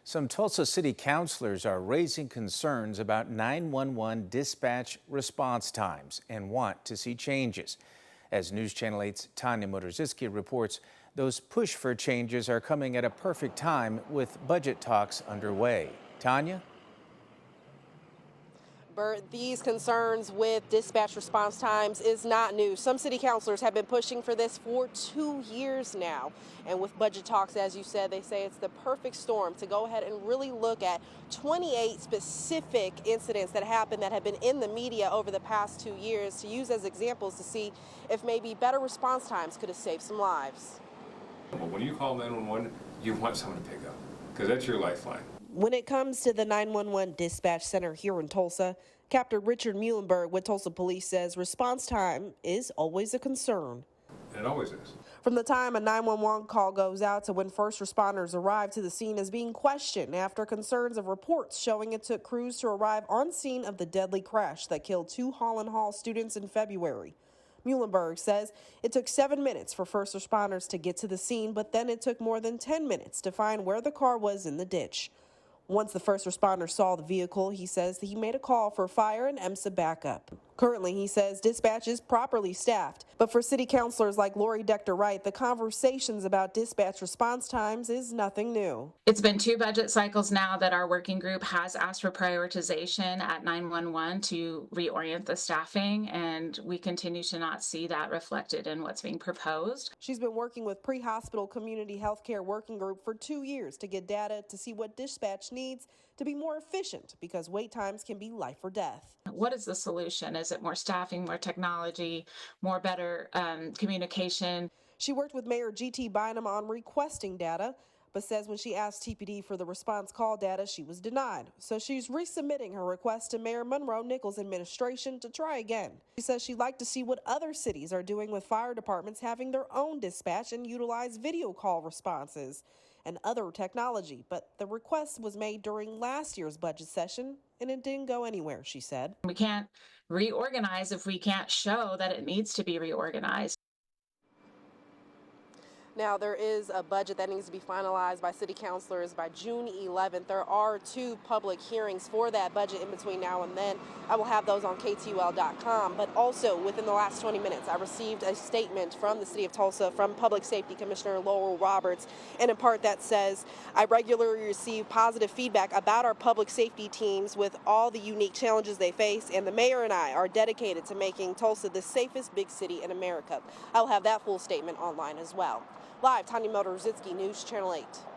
Some Tulsa City Councilors are raising concerns about 911 dispatch response times and want to see changes. As News Channel 8's Tanya Motorzycki reports, those push for changes are coming at a perfect time with budget talks underway. Tanya? Bert, these concerns with dispatch response times is not new. Some city councilors have been pushing for this for 2 years now. And with budget talks, as you said, they say it's the perfect storm to go ahead and really look at 28 specific incidents that have been in the media over the past 2 years to use as examples to see if maybe better response times could have saved some lives. Well, when you call 911, you want someone to pick up because that's your lifeline. When it comes to the 911 dispatch center here in Tulsa, Captain Richard Muhlenberg with Tulsa Police says response time is always a concern. And it always is. From the time a 911 call goes out to when first responders arrive to the scene is being questioned after concerns of reports showing it took crews to arrive on scene of the deadly crash that killed 2 Holland Hall students in February. Muhlenberg says it took 7 minutes for first responders to get to the scene, but then it took more than 10 minutes to find where the car was in the ditch. Once the first responder saw the vehicle, he says that he made a call for fire and EMSA backup. Currently, he says dispatch is properly staffed, but for city councilors like Lori Dector-Wright, the conversations about dispatch response times is nothing new. It's been 2 budget cycles now that our working group has asked for prioritization at 911 to reorient the staffing, and we continue to not see that reflected in what's being proposed. She's been working with pre-hospital community healthcare working group for 2 years to get data to see what dispatch needs to be more efficient because wait times can be life or death. What is the solution? Is it more staffing, more technology, more better communication? She worked with Mayor G.T. Bynum on requesting data, but says when she asked TPD for the response call data, she was denied. So she's resubmitting her request to Mayor Monroe Nichols' administration to try again. She says she'd like to see what other cities are doing with fire departments having their own dispatch and utilize video call responses and other technology. But the request was made during last year's budget session, and it didn't go anywhere, she said. We can't reorganize if we can't show that it needs to be reorganized. Now, there is a budget that needs to be finalized by city councilors by June 11th. There are 2 public hearings for that budget in between now and then. I will have those on KTUL.com. But also, within the last 20 minutes, I received a statement from the city of Tulsa from Public Safety Commissioner Laurel Roberts, and in part that says, I regularly receive positive feedback about our public safety teams with all the unique challenges they face, and the mayor and I are dedicated to making Tulsa the safest big city in America. I'll have that full statement online as well. Live, Tanya Motorzycki, News Channel 8.